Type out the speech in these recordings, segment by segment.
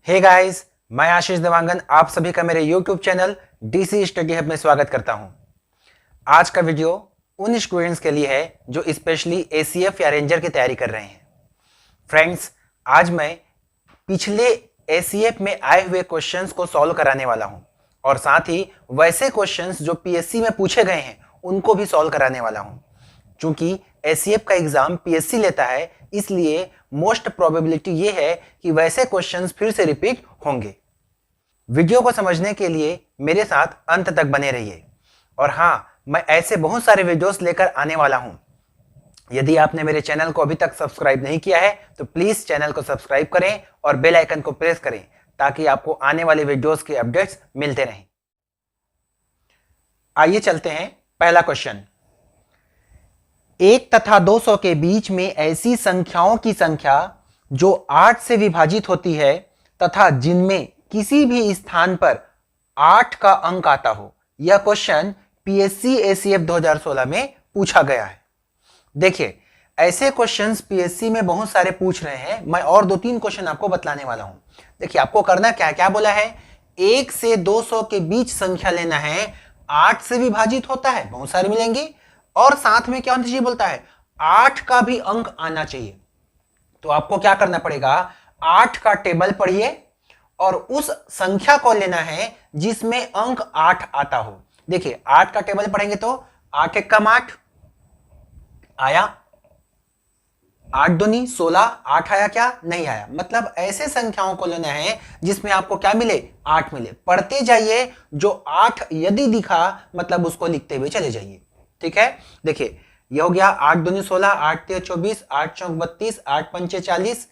Hey guys, मैं आशीष देवांगन आप सभी का मेरे YouTube channel DC study hub में स्वागत करता हूं। आज का वीडियो उन स्टूडेंट्स के लिए है जो स्पेशली ACF या रेंजर की तैयारी कर रहे हैं। फ्रेंड्स, आज मैं पिछले ACF में आए हुए क्वेश्चंस को सॉल्व कराने वाला हूं और साथ ही वैसे क्वेश्चंस जो PSC में पूछे गए हैं उनको भी सॉल्व कराने वाला हूं। चूंकि ACF का एग्जाम PSC लेता है, इसलिए मोस्ट प्रोबेबिलिटी ये है कि वैसे क्वेश्चंस फिर से रिपीट होंगे। वीडियो को समझने के लिए मेरे साथ अंत तक बने रहिए। और हाँ, मैं ऐसे बहुत सारे वीडियोस लेकर आने वाला हूं। यदि आपने मेरे चैनल को अभी तक सब्सक्राइब नहीं किया है तो प्लीज चैनल को सब्सक्राइब करें और बेल आइकन को प्रेस करें ताकि आपको आने वाले वीडियोस के अपडेट्स मिलते रहें। आइए चलते हैं पहला क्वेश्चन। 1 तथा 200 के बीच में ऐसी संख्याओं की संख्या जो 8 से विभाजित होती है तथा जिनमें किसी भी स्थान पर 8 का अंक आता हो। यह क्वेश्चन PSC ACF 2016 में पूछा गया है। देखिए, ऐसे क्वेश्चंस PSC में बहुत सारे पूछ रहे हैं। मैं और 2-3 क्वेश्चन आपको बतलाने वाला हूं। देखिए, आपको करना क्या बोला है, 1 से 200 के बीच संख्या लेना है, 8 से विभाजित होता है, बहुत सारे मिलेंगे, और साथ में क्या होना चाहिए बोलता है, 8 का भी अंक आना चाहिए। तो आपको क्या करना पड़ेगा, 8 का टेबल पढ़िए और उस संख्या को लेना है जिसमें अंक 8 आता हो। देखिए, 8 का टेबल पढ़ेंगे तो 8 एक कम 8 आया, 8 दूनी 16, 8 आया क्या, नहीं आया। मतलब ऐसे संख्याओं को लेना है जिसमें आपको क्या मिले, 8 मिले। पढ़ते जाइए, जो 8 यदि दिखा मतलब उसको लिखते हुए चले जाइए। ठीक है, देखिए ये हो गया 8 दूनी 16, 8 तेरह 24, 8 चौक 32, 8 पंचे 40,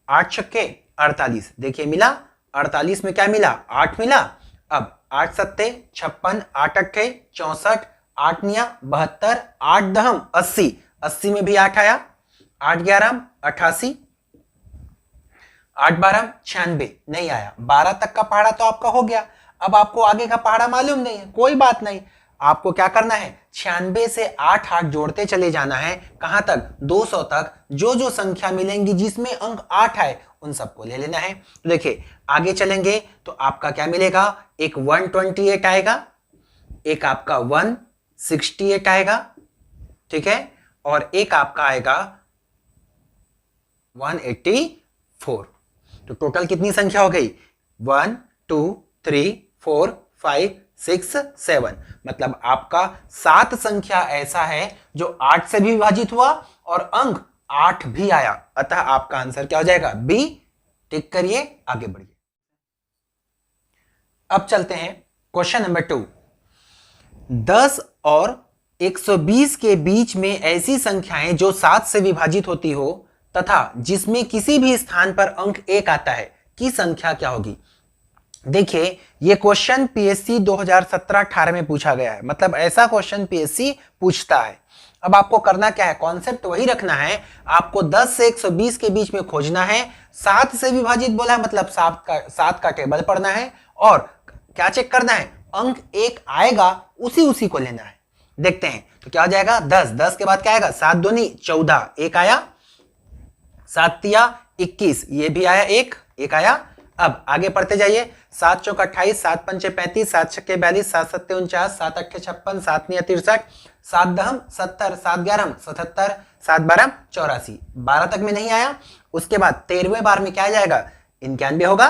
8 छक्के 48। देखिए मिला 48 में क्या मिला, 8 मिला। अब 8 सत्ते 56, 8 अट्ठे 64, 8 निया 72, 8 दहम 80, 80 में भी 8 आया, 8 ग्यारह 88, 8 बारह 96, नहीं आया। 12 तक का पहाड़ा तो आपका हो गया। अब आपको आगे का पहाड़ा मालूम नहीं है, कोई बात नहीं। आपको क्या करना है, 96 से 8 जोड़ते चले जाना है। कहां तक, 200 तक। जो जो संख्या मिलेंगी जिसमें अंक 8 आए उन सबको ले लेना है। तो देखिए आगे चलेंगे तो आपका क्या मिलेगा, एक 128 आएगा, एक आपका 168 आएगा, ठीक है, और एक आपका आएगा 184। तो टोटल कितनी संख्या हो गई, 1 2 3 4 5 6 7। मतलब आपका 7 संख्या ऐसा है जो 8 से भी विभाजित हुआ और अंक 8 भी आया। अतः आपका आंसर क्या हो जाएगा, बी। टिक करिए, आगे बढ़िए। अब चलते हैं क्वेश्चन नंबर 2। 10 और 120 के बीच में ऐसी संख्याएं जो 7 से विभाजित होती हो तथा जिसमें किसी भी स्थान पर अंक 1 आता है की संख्या क्या होगी। देखिए, यह क्वेश्चन PSC 2017-18 में पूछा गया है। मतलब ऐसा क्वेश्चन PSC पूछता है। अब आपको करना क्या है, कॉन्सेप्ट वही रखना है। आपको 10 से 120 के बीच में खोजना है। 7 से विभाजित बोला है मतलब 7 का टेबल पढ़ना है और क्या चेक करना है, अंक 1 आएगा उसी को लेना है। देखते हैं तो क्या हो जाएगा, 10 के बाद क्या आएगा, 7 दूनी 14, 1 आया, 7 तिया 21, ये भी आया, एक आया। अब आगे पढ़ते जाइए, 7 चौक 28, 7 पंचे 35, 7 छक्के 42, 7 सत्ते 49, 7 अट्ठे 56, 7 निया 63, 7 दहम 70, 7 ग्यारह 77, 7 बारह 84। 12 तक में नहीं आया। उसके बाद 13वें बार में क्या आ जाएगा, 91 होगा।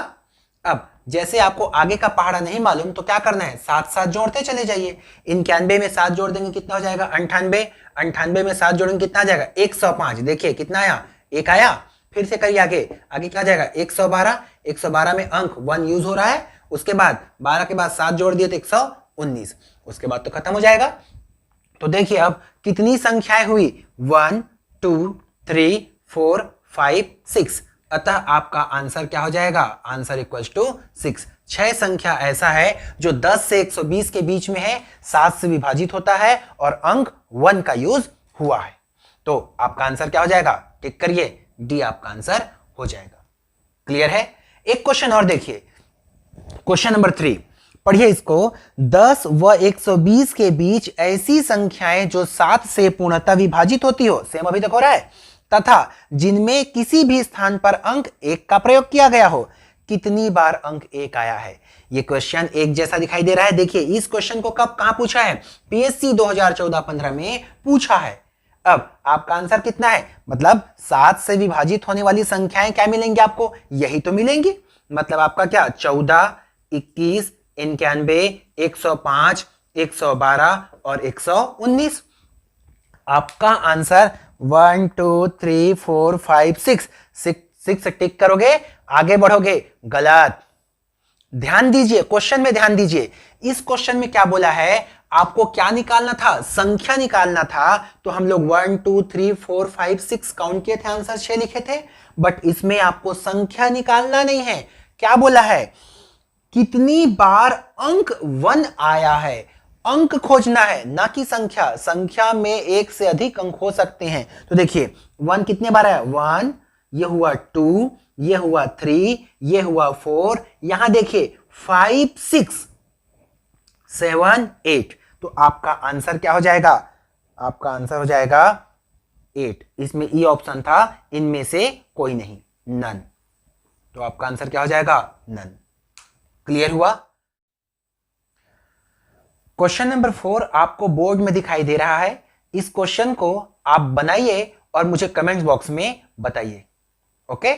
अब जैसे आपको आगे का पहाड़ा नहीं मालूम तो क्या करना है, 7 जोड़ते चले जाइए। 91 में 7 जोड़ देंगे कितना हो जाएगा, 98। 98 में 7 जोड़ेंगे कितना आ जाएगा, 105। देखिए कितना आया, 1 आया। फिर से करिए, आगे क्या जाएगा, 112। 112 में अंक 1 यूज हो रहा है। उसके बाद 12 के बाद 7 जोड़ दिए तो 119। उसके बाद तो खत्म हो जाएगा। तो देखिए अब कितनी संख्याएं हुई, 1 2 3 4 5 6। अतः आपका आंसर क्या हो जाएगा, आंसर इक्वल्स टू 6। 6 संख्या ऐसा है जो 10 से 120 के बीच में है, 7 से विभाजित होता है और अंक 1 का यूज हुआ है। तो आपका आंसर क्या हो जाएगा, टिक करिए, डी आपका आंसर हो जाएगा। क्लियर है। एक क्वेश्चन और देखिए, क्वेश्चन नंबर 3 पढ़िए इसको। 10 व 120 के बीच ऐसी संख्याएं जो 7 से पूर्णतः विभाजित होती हो, सेम अभी तक हो रहा है, तथा जिनमें किसी भी स्थान पर अंक 1 का प्रयोग किया गया हो, कितनी बार अंक 1 आया है। ये क्वेश्चन एक जैसा दिखाई दे रहा है। देखिए इस क्वेश्चन को कब कहां पूछा है, पीएससी 2014-15 में पूछा है। अब आपका आंसर कितना है, मतलब 7 से विभाजित होने वाली संख्याएं क्या मिलेंगी आपको, यही तो मिलेंगी। मतलब आपका क्या 14, 21, 91, 105, 112 और 119। आपका आंसर 1 2 3 4 5 6 टिक करोगे, आगे बढ़ोगे, गलत। ध्यान दीजिए, क्वेश्चन में ध्यान दीजिए। इस क्वेश्चन में क्या बोला है, आपको क्या निकालना था, संख्या निकालना था। तो हम लोग 1 2 3 4 5 6 काउंट किए थे, आंसर 6 लिखे थे। बट इसमें आपको संख्या निकालना नहीं है। क्या बोला है, कितनी बार अंक 1 आया है, अंक खोजना है, ना कि संख्या। संख्या में एक से अधिक अंक हो सकते हैं। तो देखिए 1 कितने बार आया, 1, ये हुआ 2, ये हुआ 3, ये हुआ 4, यहां देखिए 5 6 7 8। तो आपका आंसर क्या हो जाएगा, आपका आंसर हो जाएगा 8। इसमें ई ऑप्शन था, इनमें से कोई नहीं, नन। तो आपका आंसर क्या हो जाएगा, नन। क्लियर हुआ। क्वेश्चन नंबर 4 आपको बोर्ड में दिखाई दे रहा है। इस क्वेश्चन को आप बनाइए और मुझे कमेंट बॉक्स में बताइए। ओके,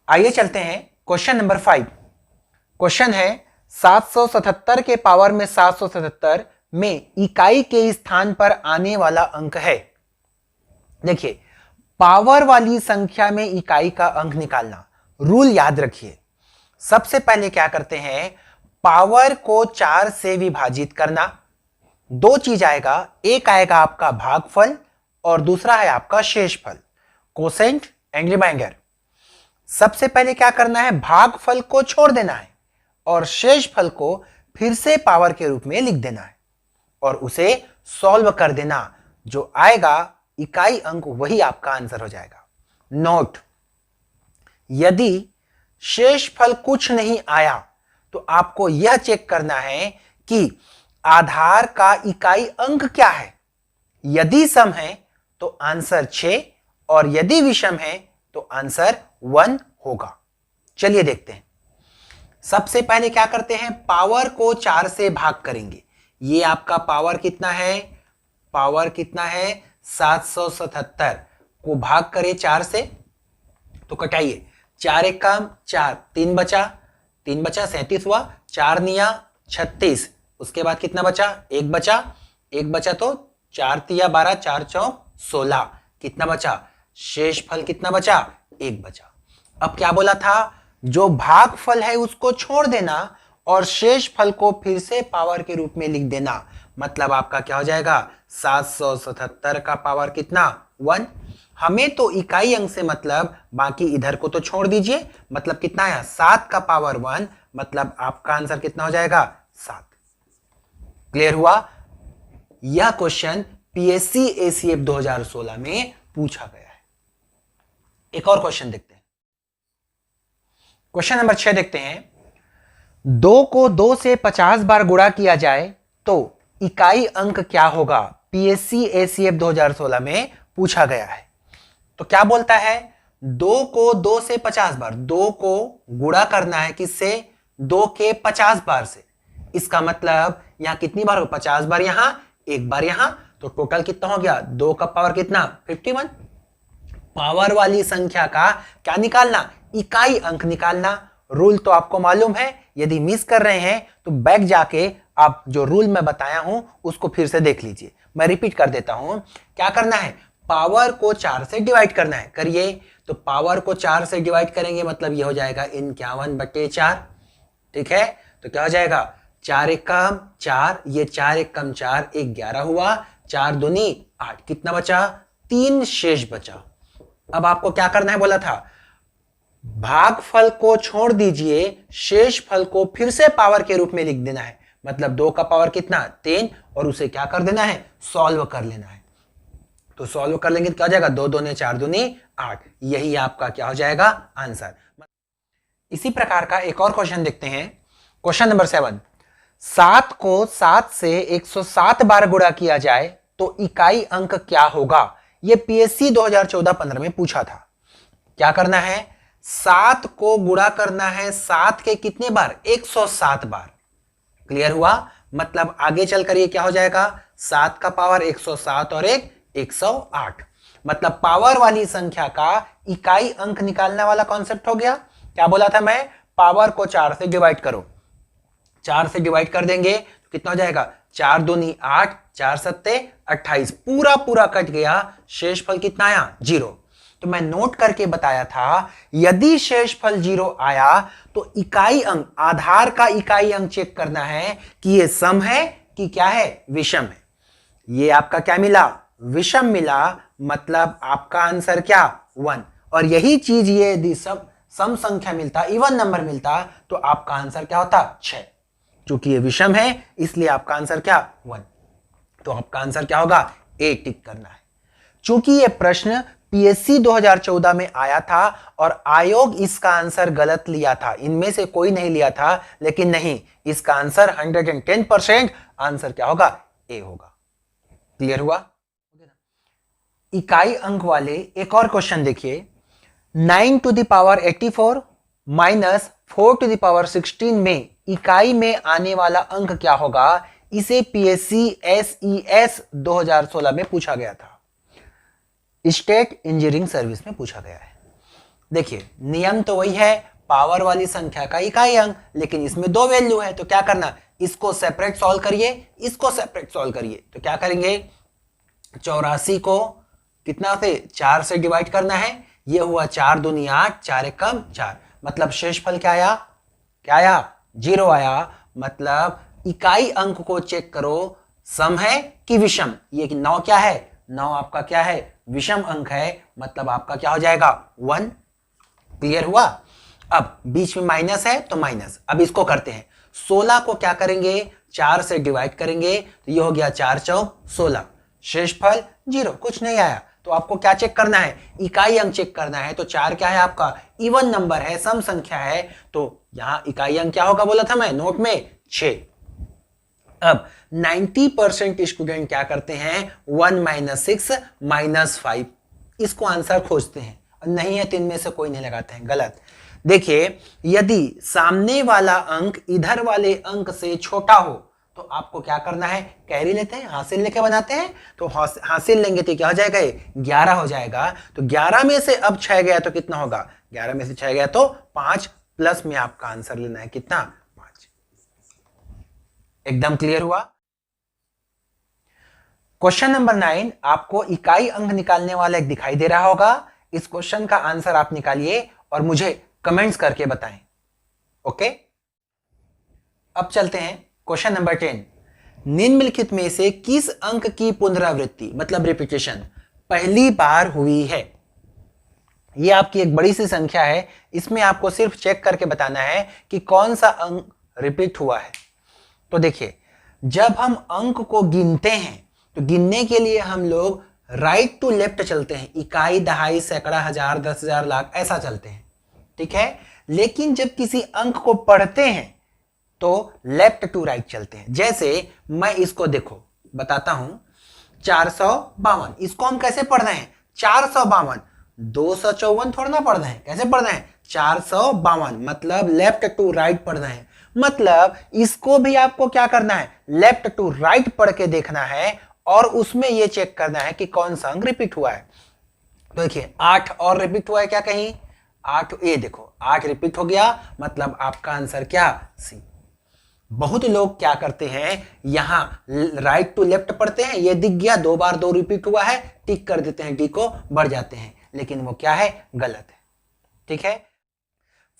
आइए चलते हैं क्वेश्चन नंबर 5। क्वेश्चन है 777 के पावर में 777 में इकाई के स्थान पर आने वाला अंक है। देखिए पावर वाली संख्या में इकाई का अंक निकालना, रूल याद रखिए। सबसे पहले क्या करते हैं, पावर को 4 से विभाजित करना। दो चीज आएगा, एक आएगा आपका भागफल और दूसरा है आपका शेषफल, कोसेंट एंड रिमाइंडर। सबसे पहले क्या करना है, भागफल को छोड़ देना है और शेषफल को फिर से पावर के रूप में लिख देना है और उसे सॉल्व कर देना। जो आएगा इकाई अंक वही आपका आंसर हो जाएगा। नोट, यदि शेषफल कुछ नहीं आया तो आपको यह चेक करना है कि आधार का इकाई अंक क्या है। यदि सम है तो आंसर 6 और यदि विषम है तो आंसर 1 होगा। चलिए देखते हैं। सबसे पहले क्या करते हैं, पावर को 4 से भाग करेंगे। ये आपका पावर कितना है, पावर कितना है 777 को भाग करें 4 से, तो कटाइए। 4 एक काम 4, 3 बचा, 3 बचा 37 हुआ, 4 निया 36, उसके बाद कितना बचा, 1 बचा, 1 बचा तो 4 तिया 12, 4 चौक 16, कितना बचा, शेषफल कितना बचा, 1 बचा। अब क्या बोला था, जो भागफल है उसको छोड़ देना और शेषफल को फिर से पावर के रूप में लिख देना। मतलब आपका क्या हो जाएगा, 777 का पावर कितना, 1। हमें तो इकाई अंक से मतलब, बाकी इधर को तो छोड़ दीजिए। मतलब कितना है, 7 का पावर 1, मतलब आपका आंसर कितना हो जाएगा, 7। क्लियर हुआ। यह क्वेश्चन पीएससी एसीएफ 2016 में पूछा गया है। एक और क्वेश्चन देखते हैं। क्वेश्चन नंबर 6 देखते हैं। 2 को 2 से 50 बार गुणा किया जाए तो इकाई अंक क्या होगा, पीएससी एसीएफ 2016 में पूछा गया है। तो क्या बोलता है, 2 को 2 से 50 बार, 2 को गुणा करना है किससे, 2 के 50 बार से। इसका मतलब यहां कितनी बार हो, 50 बार यहां, 1 बार यहां, तो टोटल कितना हो गया, 2 का पावर कितना, 51। पावर वाली संख्या का क्या निकालना, इकाई अंक निकालना। रूल तो आपको मालूम है, यदि मिस कर रहे हैं तो बैक जाके आप जो रूल मैं बताया हूं उसको फिर से देख लीजिए। मैं रिपीट कर देता हूं, क्या करना है, पावर को 4 से डिवाइड करना है। करिए, तो पावर को 4 से डिवाइड करेंगे मतलब ये हो जाएगा 51/4। ठीक है, तो क्या हो जाएगा, 4 एक कम 4, ये 4 एक कम 4, 11 हुआ, 4 दूनी 8, कितना बचा, 3 शेष बचा। अब आपको क्या करना है बोला था, भागफल को छोड़ दीजिए, शेषफल को फिर से पावर के रूप में लिख देना है। मतलब 2 का पावर कितना, 3, और उसे क्या कर देना है, सॉल्व कर लेना है। तो सॉल्व कर लेंगे तो क्या हो जाएगा, 2 दूनी 4 दूनी 8, यही आपका क्या हो जाएगा, आंसर। इसी प्रकार का एक और क्वेश्चन देखते हैं। Question number 7। 7 को 7 से 107 बार गुणा किया जाए तो इकाई अंक क्या होगा। यह पीएससी 2014-15 में पूछा था। क्या करना है, 7 को गुणा करना है 7 के कितने बार? 107 बार। क्लियर हुआ? मतलब आगे चलकर ये क्या हो जाएगा? 7 का पावर 107 और एक 108। मतलब पावर वाली संख्या का इकाई अंक निकालने वाला कॉन्सेप्ट हो गया। क्या बोला था मैं? पावर को 4 से डिवाइड करो। 4 से डिवाइड कर देंगे तो कितना हो जाएगा? 4 दूनी 8, 4 सत्ते 28। पूरा पूरा कट गया, शेषफल कितना आया? 0। तो मैं नोट करके बताया था, यदि शेषफल 0 आया तो इकाई अंक, आधार का इकाई अंक चेक करना है कि ये सम है कि क्या है? विषम है। ये आपका क्या मिला? विषम मिला। मतलब आपका आंसर क्या? 1। और यही चीज ये यदि सब सम संख्या मिलता, इवन नंबर मिलता, तो आपका आंसर क्या होता? 6। चूंकि ये विषम है इसलिए आपका आंसर क्या? 1। तो आपका आंसर क्या होगा? ए टिक करना है। चूंकि ये प्रश्न पीएससी 2014 में आया था और आयोग इसका आंसर गलत लिया था, इनमें से कोई नहीं लिया था, लेकिन नहीं, इसका आंसर 110% आंसर क्या होगा? ए होगा। क्लियर हुआ? इकाई अंक वाले एक और क्वेश्चन देखिए। 9 to the power 84 minus 4 to the power 16 में इकाई में आने वाला अंक क्या होगा? इसे पीएससी एसईएस 2016 में पूछा गया था, स्टेट इंजीनियरिंग सर्विस में पूछा गया है। देखिए नियम तो वही है, पावर वाली संख्या का इकाई अंक, लेकिन इसमें 2 वैल्यू है, तो क्या करना? इसको सेपरेट सॉल्व करिए, इसको सेपरेट सॉल्व करिए। तो क्या करेंगे? 84 को कितना से? 4 से डिवाइड करना है। ये हुआ 4 दूनी 8, 4 एक कम 4। मतलब शेषफल क्या आया? क्या आया? 0 आया। मतलब इकाई अंक को चेक करो, सम है कि विषम? ये कि 9 क्या है? 9 आपका क्या है? विषम अंक है। मतलब आपका क्या हो जाएगा? 1। क्लियर हुआ? अब बीच में माइनस है तो माइनस। अब इसको करते हैं, 16 को क्या करेंगे? 4 से डिवाइड करेंगे, तो ये हो गया 4 चौक 16। शेषफल 0, कुछ नहीं आया। तो आपको क्या चेक करना है? इकाई अंक चेक करना है। तो 4 क्या है आपका? इवन नंबर है, सम संख्या है, तो यहां इकाई अंक क्या होगा बोला था मैं नोट में? 6। अब 90% स्टूडेंट क्या करते हैं? 1 - 6 - 5 इसको आंसर खोजते हैं, और नहीं है तो इनमें से कोई नहीं लगाते हैं। गलत। देखिए यदि सामने वाला अंक इधर वाले अंक से छोटा हो तो आपको क्या करना है? कैरी लेते हैं, हासिल लेके बनाते हैं। तो हासिल लेंगे तो क्या हो जाएगा? 11 हो जाएगा। तो 11 में से अब 6 गया तो कितना होगा? 11 में से 6 गया तो 5, प्लस में आपका आंसर लेना है कितना? 5। एकदम क्लियर हुआ? क्वेश्चन नंबर 9 आपको इकाई अंक निकालने वाला एक दिखाई दे रहा होगा। इस क्वेश्चन का आंसर आप निकालिए और मुझे कमेंट्स करके बताएं। ओके, अब चलते हैं क्वेश्चन नंबर 10। निम्नलिखित में से किस अंक की पुनरावृत्ति, मतलब रिपीटेशन, पहली बार हुई है? यह आपकी एक बड़ी सी संख्या है, इसमें आपको सिर्फ चेक करके बताना है कि कौन सा अंक रिपीट हुआ है। तो देखिए, जब हम अंक को गिनते हैं तो गिनने के लिए हम लोग राइट टू लेफ्ट चलते हैं, इकाई, दहाई, सैकड़ा, हजार, 10,000, लाख, ऐसा चलते हैं। ठीक है? लेकिन जब किसी अंक को पढ़ते हैं तो लेफ्ट टू राइट चलते हैं। जैसे मैं इसको देखो बताता हूं, 452, इसको हम कैसे पढ़ रहे हैं? 452, 254 थोड़ा ना पढ़ रहे हैं, कैसे पढ़ रहे हैं? 452, मतलब लेफ्ट टू राइट पढ़ रहे हैं। मतलब इसको भी आपको क्या करना है? लेफ्ट टू राइट पढ़ के देखना है और उसमें यह चेक करना है कि कौन सा अंक रिपीट हुआ है। तो देखिए 8 और रिपीट हुआ है क्या कहीं? 8, ये देखो 8 रिपीट हो गया, मतलब आपका आंसर क्या? सी। बहुत लोग क्या करते हैं, यहां राइट टू लेफ्ट पढ़ते हैं, ये दिख गया 2 बार 2 रिपीट हुआ है, टिक कर देते हैं, डी को बढ़ जाते हैं, लेकिन वो क्या है? गलत है। ठीक है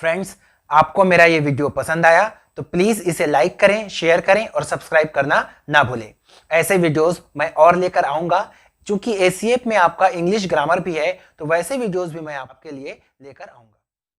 फ्रेंड्स, आपको मेरा ये वीडियो पसंद आया तो प्लीज इसे लाइक करें, शेयर करें और सब्सक्राइब करना ना भूलें। ऐसे वीडियोस मैं और लेकर आऊंगा। चूंकि एसीएफ में आपका इंग्लिश ग्रामर भी है तो वैसे वीडियोस भी मैं आपके लिए लेकर आऊंगा।